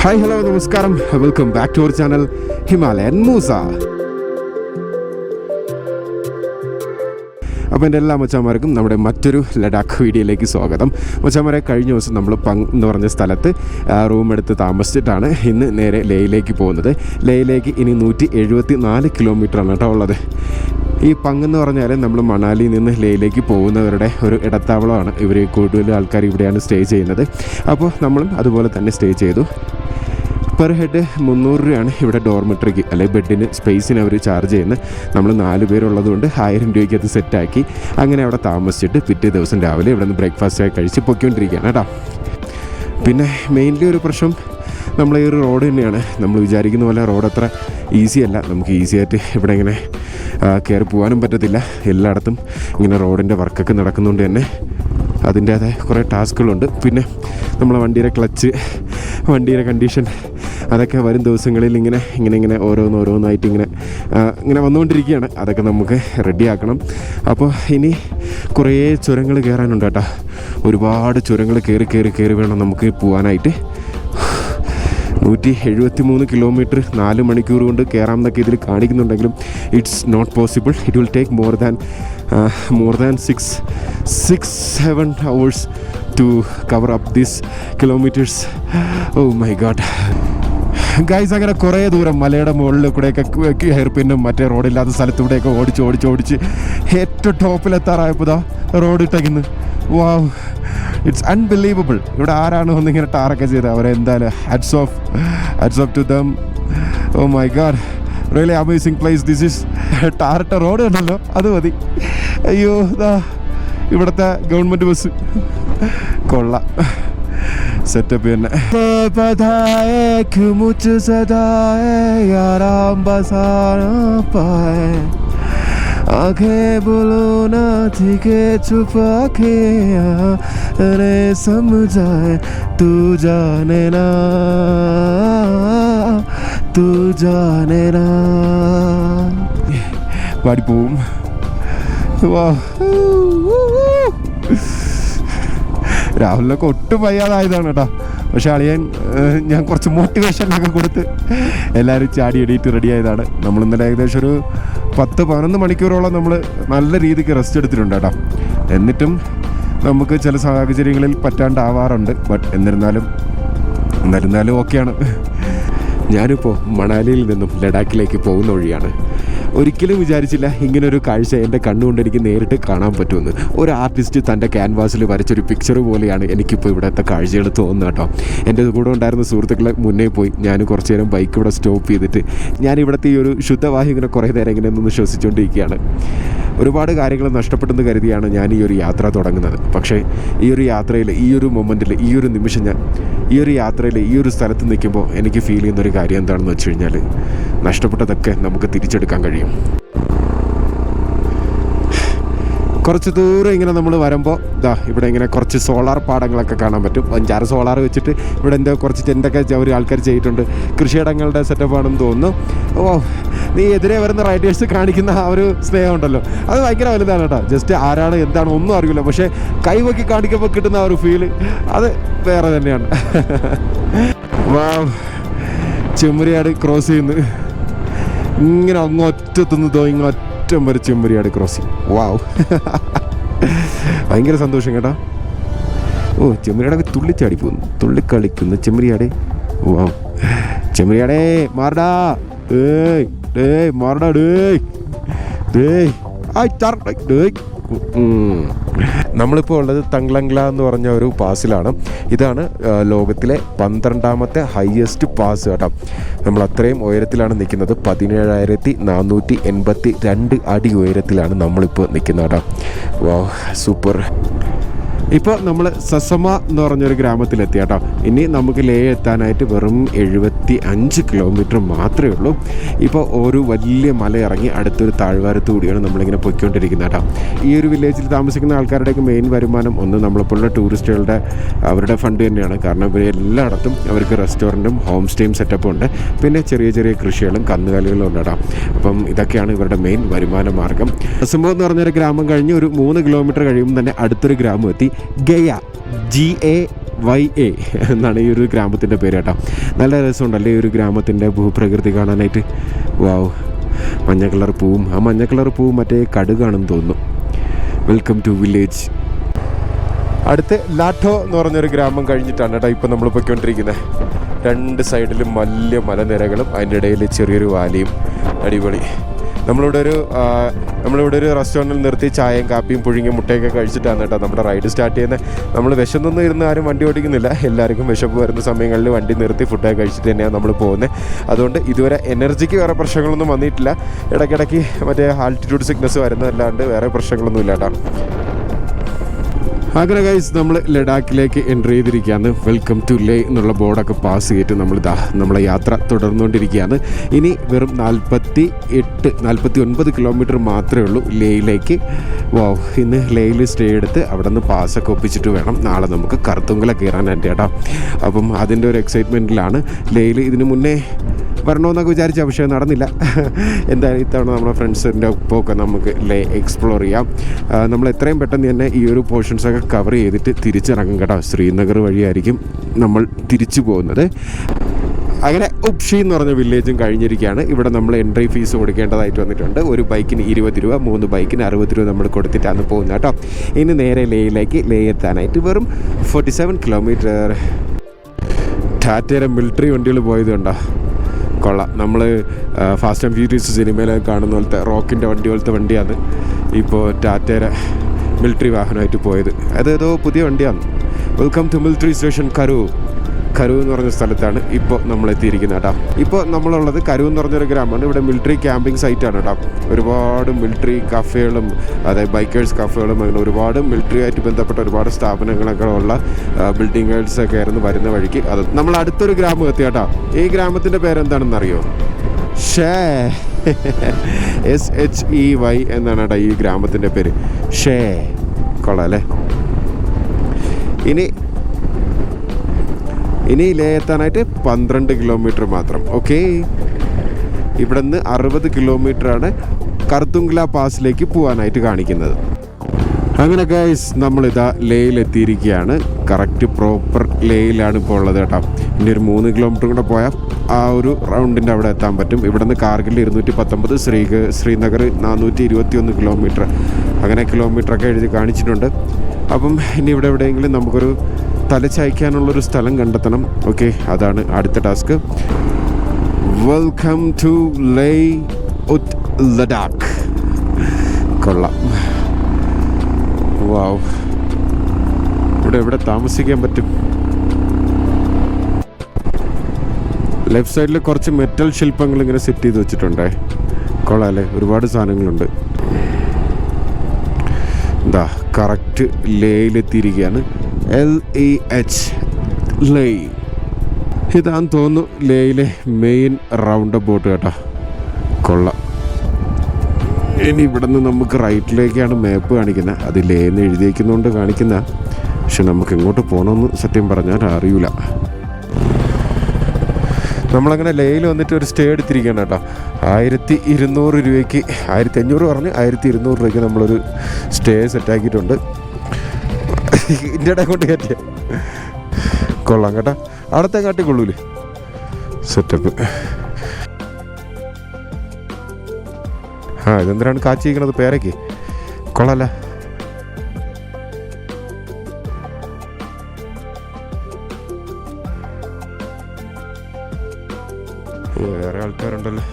Hi hello നമസ്കാരം, welcome back to our channel Himalayan Moosa. അപ്പോൾ എൻ്റെ എല്ലാ മച്ചാന്മാർക്കും നമ്മുടെ മറ്റൊരു ലഡാക്ക് വീഡിയോയിലേക്ക് സ്വാഗതം. മച്ചാന്മാരെ, കഴിഞ്ഞ ദിവസം നമ്മൾ പങ് എന്ന് പറഞ്ഞ സ്ഥലത്ത് റൂം എടുത്ത് താമസിച്ചിട്ടാണ് ഇന്ന് നേരെ ലേയിലേക്ക് പോകുന്നത്. ലേയിലേക്ക് ഇനി 174 കിലോമീറ്ററാണ് കേട്ടോ ഉള്ളത്. ഈ പങ് എന്ന് പറഞ്ഞാൽ നമ്മൾ മണാലിയിൽ നിന്ന് ലേയിലേക്ക് പോകുന്നവരുടെ ഒരു ഇടത്താവളമാണ്. ഇവർ കൂടുതൽ ആൾക്കാർ ഇവിടെയാണ് സ്റ്റേ ചെയ്യുന്നത്. അപ്പോൾ നമ്മളും അതുപോലെ തന്നെ സ്റ്റേ ചെയ്തു. പെർ ഹെഡ് 300 രൂപയാണ് ഇവിടെ ഡോർമെട്രിക്ക് അല്ലെങ്കിൽ ബെഡിന് സ്പേസിന് അവർ ചാർജ് ചെയ്യുന്നത്. നമ്മൾ 4 പേരുള്ളതുകൊണ്ട് 1000 രൂപയ്ക്ക് അത് സെറ്റാക്കി അങ്ങനെ അവിടെ താമസിച്ചിട്ട് പിറ്റേ ദിവസം രാവിലെ ഇവിടെ നിന്ന് ബ്രേക്ക്ഫാസ്റ്റൊക്കെ കഴിച്ച് പൊയ്ക്കൊണ്ടിരിക്കുകയാണ് കേട്ടോ. പിന്നെ മെയിൻലി ഒരു പ്രശ്നം നമ്മൾ ഈ ഒരു റോഡ് തന്നെയാണ്. നമ്മൾ വിചാരിക്കുന്ന പോലെ റോഡ് അത്ര ഈസി അല്ല. നമുക്ക് ഈസി ആയിട്ട് ഇവിടെ ഇങ്ങനെ കയറി പോകാനും പറ്റത്തില്ല. എല്ലായിടത്തും ഇങ്ങനെ റോഡിൻ്റെ വർക്കൊക്കെ നടക്കുന്നതുകൊണ്ട് തന്നെ അതിൻ്റേതായ കുറേ ടാസ്കുകളുണ്ട്. പിന്നെ നമ്മളെ വണ്ടിയുടെ ക്ലച്ച്, വണ്ടിയുടെ കണ്ടീഷൻ, അതൊക്കെ വരും ദിവസങ്ങളിൽ ഇങ്ങനെ ഓരോന്നായിട്ട് ഇങ്ങനെ വന്നുകൊണ്ടിരിക്കുകയാണ്. അതൊക്കെ നമുക്ക് റെഡിയാക്കണം. അപ്പോൾ ഇനി കുറേ ചുരങ്ങൾ കയറാനുണ്ട് കേട്ടോ. ഒരുപാട് ചുരങ്ങൾ കയറി വേണം നമുക്ക് പോകാനായിട്ട്. 173 കിലോമീറ്റർ 4 മണിക്കൂർ കൊണ്ട് കയറാം എന്നൊക്കെ ഇതിൽ കാണിക്കുന്നുണ്ടെങ്കിലും it's not possible. It will take more than 6-7 hours to cover up these kilometers. Oh my god guys, അങ്ങനെ കുറേ ദൂരം മലയുടെ മുകളിൽ കൂടെയൊക്കെ ഹെയർപിന്നും മറ്റേ റോഡില്ലാത്ത സ്ഥലത്തൂടെയൊക്കെ ഓടിച്ച് ഏറ്റവും ടോപ്പിലെത്താറായപ്പോൾ ഇതാ റോഡ് ഇട്ടേക്കുന്നു. Wow, it's unbelievable. ഇവിടെ ആരാണ് ഒന്നിങ്ങനെ ടാറൊക്കെ ചെയ്തത്? അവരെ എന്തായാലും hats off to them. Oh my god, really amazing place this is. ടാറിട്ട റോഡ് ഉണ്ടല്ലോ, അത് മതി. അയ്യോ, ഇതാ ഇവിടുത്തെ ഗവൺമെൻറ് ബസ് കൊള്ളാം, സെറ്റപ്പ് തന്നെ. आंखें बोलो ना थी के छुपा के अरे समझाए तू जाने ना പാടി പോവും. രാഹുലിനൊക്കെ ഒട്ടും വയ്യാതായതാണ് കേട്ടോ. പക്ഷേ ഞാൻ കുറച്ച് മോട്ടിവേഷനൊക്കെ കൊടുത്ത് എല്ലാവരും ചാടി എണീറ്റ് റെഡിയായതാണ്. നമ്മളിന്നലെ ഏകദേശം ഒരു 10-11 മണിക്കൂറോളം നമ്മൾ നല്ല രീതിക്ക് റെസ്റ്റ് എടുത്തിട്ടുണ്ട് കേട്ടോ. എന്നിട്ടും നമുക്ക് ചില സാഹചര്യങ്ങളിൽ പറ്റാണ്ടാവാറുണ്ട്. ബട്ട് എന്നിരുന്നാലും ഓക്കെയാണ്. ഞാനിപ്പോൾ മണാലിയിൽ നിന്നും ലഡാക്കിലേക്ക് പോകുന്ന വഴിയാണ്. ഒരിക്കലും വിചാരിച്ചില്ല ഇങ്ങനൊരു കാഴ്ച എൻ്റെ കണ്ണുകൊണ്ട് എനിക്ക് നേരിട്ട് കാണാൻ പറ്റുമെന്ന്. ഒരു ആർട്ടിസ്റ്റ് തൻ്റെ ക്യാൻവാസിൽ വരച്ചൊരു പിക്ചർ പോലെയാണ് എനിക്കിപ്പോൾ ഇവിടുത്തെ കാഴ്ചകൾ തോന്നുന്നത് കേട്ടോ. എൻ്റെ കൂടെ ഉണ്ടായിരുന്ന സുഹൃത്തുക്കളെ മുന്നേ പോയി ഞാൻ കുറച്ച് നേരം ബൈക്ക് ഇവിടെ സ്റ്റോപ്പ് ചെയ്തിട്ട് ഞാൻ ഇവിടുത്തെ ഈ ഒരു ശുദ്ധവായു ഇങ്ങനെ കുറേ നേരം ഇങ്ങനെ നിന്ന് ശ്വസിച്ചുകൊണ്ടിരിക്കുകയാണ്. ഒരുപാട് കാര്യങ്ങൾ നഷ്ടപ്പെട്ടെന്ന് കരുതിയാണ് ഞാൻ ഈ ഒരു യാത്ര തുടങ്ങുന്നത്. പക്ഷേ ഈ ഒരു യാത്രയിൽ, ഈ ഒരു മൊമെൻറ്റിൽ, ഈ ഒരു നിമിഷം ഞാൻ ഈ ഒരു യാത്രയിൽ ഈ ഒരു സ്ഥലത്ത് നിൽക്കുമ്പോൾ എനിക്ക് ഫീൽ ചെയ്യുന്നൊരു കാര്യം എന്താണെന്ന് വെച്ച് കഴിഞ്ഞാൽ നഷ്ടപ്പെട്ടതൊക്കെ നമുക്ക് തിരിച്ചെടുക്കാൻ കഴിയും. കുറച്ച് ദൂരം ഇങ്ങനെ നമ്മൾ വരുമ്പോൾ ഇവിടെ ഇങ്ങനെ കുറച്ച് സോളാർ പാടങ്ങളൊക്കെ കാണാൻ പറ്റും. 5-6 സോളാർ വെച്ചിട്ട് ഇവിടെ എന്തോ കുറച്ച് ടെൻ്റൊക്കെ ഒരു ആൾക്കാർ ചെയ്തിട്ടുണ്ട്. കൃഷിയിടങ്ങളുടെ സെറ്റപ്പാണെന്ന് തോന്നുന്നു. ഓ, നീ എതിരെ വരുന്ന റൈഡേഴ്സ് കാണിക്കുന്ന ആ ഒരു സ്നേഹം ഉണ്ടല്ലോ, അത് ഭയങ്കര വലുതാണ് കേട്ടോ. ജസ്റ്റ് ആരാണ് എന്താണ് ഒന്നും അറിയില്ല, പക്ഷേ കൈവക്കി കാണിക്കുമ്പോൾ കിട്ടുന്ന ആ ഒരു ഫീല് അത് വേറെ തന്നെയാണ്. വാവ്, ചെമ്മരിയാട് ക്രോസ് ചെയ്യുന്നു. ഇങ്ങനെ അങ്ങൊറ്റത്തുനിന്നോ ഇങ്ങൊറ്റം വരെ ചെമ്മരിയാട് ക്രോസിങ്. വാവ്, ഭയങ്കര സന്തോഷം കേട്ടോ. ഓ, ചെമ്മരിയാടൊക്കെ തുള്ളിച്ചാടി പോകുന്നു, തുള്ളിക്കളിക്കുന്നു ചെമ്മരിയാട്. വാവ്, ചെമ്മരിയാടേ മാറടാ, മാറടാ, നമ്മളിപ്പോൾ ഉള്ളത് തങ്ലങ്ല എന്ന് പറഞ്ഞ ഒരു പാസിലാണ്. ഇതാണ് ലോകത്തിലെ 12ാമത്തെ ഹയസ്റ്റ് പാസ് കേട്ടോ. നമ്മൾ അത്രയും ഉയരത്തിലാണ് നിൽക്കുന്നത്. 17,482 അടി ഉയരത്തിലാണ് നമ്മളിപ്പോൾ നിൽക്കുന്നത് കേട്ടോ. വാവ്, സൂപ്പർ. ഇപ്പോൾ നമ്മൾ സസമ എന്ന് പറഞ്ഞൊരു ഗ്രാമത്തിലെത്തി കേട്ടോ. ഇനി നമുക്ക് ലേ എത്താനായിട്ട് വെറും 75 കിലോമീറ്റർ മാത്രമേ ഉള്ളൂ. ഇപ്പോൾ ഒരു വലിയ മല ഇറങ്ങി അടുത്തൊരു താഴ്വാരത്ത് കൂടിയാണ് നമ്മളിങ്ങനെ പൊയ്ക്കൊണ്ടിരിക്കുന്നത് കേട്ടോ. ഈ ഒരു വില്ലേജിൽ താമസിക്കുന്ന ആൾക്കാരുടെയൊക്കെ മെയിൻ വരുമാനം ഒന്ന് നമ്മളെപ്പോലുള്ള ടൂറിസ്റ്റുകളുടെ അവരുടെ ഫണ്ട് തന്നെയാണ്. കാരണം ഇവർ എല്ലായിടത്തും അവർക്ക് റെസ്റ്റോറൻറ്റും ഹോം സ്റ്റേയും സെറ്റപ്പും ഉണ്ട്. പിന്നെ ചെറിയ ചെറിയ കൃഷികളും കന്നുകാലികളും ഉണ്ട് കേട്ടോ. അപ്പം ഇതൊക്കെയാണ് ഇവരുടെ മെയിൻ വരുമാന മാർഗം. സസമ എന്ന് പറഞ്ഞൊരു ഗ്രാമം കഴിഞ്ഞ് ഒരു 3 കിലോമീറ്റർ കഴിയുമ്പോൾ തന്നെ അടുത്തൊരു ഗ്രാമം എത്തി. ഗയ, GA YA എന്നാണ് ഈ ഒരു ഗ്രാമത്തിൻ്റെ പേര് കേട്ടോ. നല്ല രസമുണ്ടല്ലേ ഈ ഒരു ഗ്രാമത്തിൻ്റെ ഭൂപ്രകൃതി കാണാനായിട്ട്. വാവ്, മഞ്ഞ കളർ പൂവും, ആ മഞ്ഞ കളർ പൂവും മറ്റേ കടുകാണെന്ന് തോന്നുന്നു. Welcome to village. അടുത്ത് ലാഠോ എന്ന് പറഞ്ഞൊരു ഗ്രാമം കഴിഞ്ഞിട്ടാണ് കേട്ടോ ഇപ്പോൾ നമ്മൾ പോയിക്കൊണ്ടിരിക്കുന്നത്. രണ്ട് സൈഡിലും വലിയ മലനിരകളും അതിൻ്റെ ഇടയിൽ ചെറിയൊരു വാലിയും. അടിപൊളി. നമ്മളിവിടെ ഒരു റെസ്റ്റോറൻറ്റിൽ നിർത്തി ചായയും കാപ്പിയും പുഴുങ്ങിയ മുട്ടയൊക്കെ കഴിച്ചിട്ടാണ് കേട്ടോ നമ്മുടെ റൈഡ് സ്റ്റാർട്ട് ചെയ്യുന്നത്. നമ്മൾ വിശന്നൊന്നും ഇരുന്ന് ആരും വണ്ടി ഓടിക്കുന്നില്ല. എല്ലാവർക്കും വിശപ്പ് വരുന്ന സമയങ്ങളിൽ വണ്ടി നിർത്തി ഫുഡൊക്കെ കഴിച്ചിട്ട് തന്നെയാണ് നമ്മൾ പോകുന്നത്. അതുകൊണ്ട് ഇതുവരെ എനർജിക്ക് വേറെ പ്രശ്നങ്ങളൊന്നും വന്നിട്ടില്ല. ഇടയ്ക്കിടയ്ക്ക് മറ്റേ ആൾട്ടിറ്റ്യൂഡ് സിക്നസ് വരുന്നതല്ലാണ്ട് വേറെ പ്രശ്നങ്ങളൊന്നും ഇല്ല കേട്ടോ. അങ്ങനെ ഗൈസ് നമ്മൾ ലഡാക്കിലേക്ക് എൻ്റർ ചെയ്തിരിക്കുകയാണ്. വെൽക്കം ടു ലേ എന്നുള്ള ബോർഡൊക്കെ പാസ് ചെയ്തിട്ട് നമ്മളെ യാത്ര തുടർന്നുകൊണ്ടിരിക്കുകയാണ്. ഇനി വെറും 49 കിലോമീറ്റർ മാത്രമേ ഉള്ളൂ ലേയിലേക്ക്. ഇന്ന് ലേയിൽ സ്റ്റേ എടുത്ത് അവിടെ നിന്ന് പാസ്സൊക്കെ ഒപ്പിച്ചിട്ട് വേണം നാളെ നമുക്ക് കർത്തുങ്കല കയറാനായിട്ട് കേട്ടോ. അപ്പം അതിൻ്റെ ഒരു എക്സൈറ്റ്മെൻറ്റിലാണ്. ലേയിൽ ഇതിന് മുന്നേ വരണമെന്നൊക്കെ വിചാരിച്ച, പക്ഷേ നടന്നില്ല. എന്തായാലും ഇത്തവണ നമ്മുടെ ഫ്രണ്ട്സിൻ്റെ ഒപ്പമൊക്കെ നമുക്ക് ലേ എക്സ്പ്ലോർ ചെയ്യാം. നമ്മൾ എത്രയും പെട്ടെന്ന് തന്നെ ഈ ഒരു പോർഷൻസൊക്കെ കവർ ചെയ്തിട്ട് തിരിച്ചിറങ്ങും കേട്ടോ. ശ്രീനഗർ വഴിയായിരിക്കും നമ്മൾ തിരിച്ചു പോകുന്നത്. അങ്ങനെ ഉപ്ഷി എന്ന് പറഞ്ഞ വില്ലേജും കഴിഞ്ഞിരിക്കുകയാണ്. ഇവിടെ നമ്മൾ എൻട്രി ഫീസ് കൊടുക്കേണ്ടതായിട്ട് വന്നിട്ടുണ്ട്. ഒരു ബൈക്കിന് 20 രൂപ, 3 ബൈക്കിന് 60 രൂപ നമ്മൾ കൊടുത്തിട്ടാണ് പോകുന്നത് കേട്ടോ. ഇനി നേരെ ലേയിലേക്ക് എത്താനായിട്ട് വെറും 47 കിലോമീറ്റർ. ടാറ്റയുടെ മിലിറ്ററി വണ്ടികൾ പോയത് കണ്ടോ, കൊള്ളാം. നമ്മൾ ഫാസ്റ്റ് ആൻഡ് ഫ്യൂരിയസ് സിനിമയിലൊക്കെ കാണുന്ന പോലത്തെ റോക്കിൻ്റെ വണ്ടി പോലത്തെ വണ്ടിയാണ് ഇപ്പോൾ ടാറ്റയുടെ മിലിറ്ററി വാഹനമായിട്ട് പോയത്. അതേതോ പുതിയ വണ്ടിയാണ്. വെൽക്കം ടു മിലിറ്ററി സ്റ്റേഷൻ കരു എന്ന് പറഞ്ഞ സ്ഥലത്താണ് ഇപ്പോൾ നമ്മൾ എത്തിയിരിക്കുന്നത് കേട്ടോ. ഇപ്പോൾ നമ്മളുള്ളത് കരു എന്ന് പറഞ്ഞൊരു ഗ്രാമമാണ്. ഇവിടെ മിലിറ്ററി ക്യാമ്പിംഗ് സൈറ്റാണ് കേട്ടോ. ഒരുപാട് മിലിറ്ററി കഫേകളും അതായത് ബൈക്കേഴ്സ് കഫേകളും അങ്ങനെ ഒരുപാട് മിലിറ്ററി ആയിട്ട് ബന്ധപ്പെട്ട ഒരുപാട് സ്ഥാപനങ്ങളൊക്കെ ഉള്ള ബിൽഡിങ്ങുകൾസൊക്കെ ആയിരുന്നു വരുന്ന വഴിക്ക്. അത് നമ്മൾ അടുത്തൊരു ഗ്രാമം എത്തി കേട്ടോ. ഈ ഗ്രാമത്തിൻ്റെ പേരെന്താണെന്ന് അറിയോ? SHEY എന്നാണ് കേട്ടോ ഈ ഗ്രാമത്തിൻ്റെ പേര്. കൊള്ളാം അല്ലേ. ഇനി ലേ എത്താനായിട്ട് 12 കിലോമീറ്റർ മാത്രം. ഓക്കെ, ഇവിടെ നിന്ന് 60 കിലോമീറ്ററാണ് കർത്തുങ്ല പാസിലേക്ക് പോകാനായിട്ട് കാണിക്കുന്നത്. അങ്ങനെ ഗൈസ് നമ്മളിതാ ലേയിലെത്തിയിരിക്കുകയാണ്. കറക്റ്റ് പ്രോപ്പർ ലേയിലാണ് ഇപ്പോൾ ഉള്ളത് കേട്ടോ. ഇനി ഒരു 3 കിലോമീറ്റർ കൂടെ പോയാൽ ആ ഒരു റൗണ്ടിൻ്റെ അവിടെ എത്താൻ പറ്റും. ഇവിടെ നിന്ന് കാർഗിൽ 219, ശ്രീനഗർ 421 കിലോമീറ്റർ. അങ്ങനെ കിലോമീറ്ററൊക്കെ എഴുതി കാണിച്ചിട്ടുണ്ട്. അപ്പം ഇനി ഇവിടെ എവിടെയെങ്കിലും നമുക്കൊരു തലചായ്ക്കാനുള്ളൊരു സ്ഥലം കണ്ടെത്തണം. ഓക്കെ, അതാണ് അടുത്ത ടാസ്ക്. വെൽക്കം ടു ലേ ലഡാക്ക്. കൊള്ളാം. വാവ്, ഇവിടെ താമസിക്കാൻ പറ്റും. ലെഫ്റ്റ് സൈഡിൽ കുറച്ച് മെറ്റൽ ശില്പങ്ങൾ ഇങ്ങനെ സെറ്റ് ചെയ്ത് വെച്ചിട്ടുണ്ടേ. കൊള്ളാം അല്ലേ, ഒരുപാട് സാധനങ്ങളുണ്ട്. എന്താ കറക്റ്റ് ലേയിലെത്തിയിരിക്കുകയാണ്. LEH ലേ. ഇതാന്ന് തോന്നുന്നു ലേയിലെ മെയിൻ റൗണ്ട് ബോട്ട് കേട്ടോ. കൊള്ളാം. ഇനി ഇവിടെ നിന്ന് നമുക്ക് റൈറ്റിലേക്കാണ് മാപ്പ് കാണിക്കുന്നത്. അത് ലേന്ന് എഴുതിയിരിക്കുന്നതുകൊണ്ട് കാണിക്കുന്ന, പക്ഷെ നമുക്ക് എങ്ങോട്ട് പോകണമെന്ന് സത്യം പറഞ്ഞാൽ അറിയില്ല. നമ്മളങ്ങനെ ലേയിൽ വന്നിട്ട് ഒരു സ്റ്റേ എടുത്തിരിക്കുകയാണ് കേട്ടോ. 1200 രൂപയ്ക്ക് 1500 പറഞ്ഞ് 1200 രൂപയ്ക്ക് നമ്മളൊരു സ്റ്റേ സെറ്റാക്കിയിട്ടുണ്ട്. ഇന്ത്യയുടെ കൊണ്ട് കയറ്റിയ കൊള്ളാം കേട്ടോ. അവിടത്തെ കാട്ടി കൊള്ളൂലേ സെറ്റപ്പ്. ഇതെന്തിനാണ് കാച്ചിരിക്കണത്? പേരയ്ക്ക് കൊള്ളാല്ല. വേറെ ആൾക്കാരുണ്ടല്ലോ.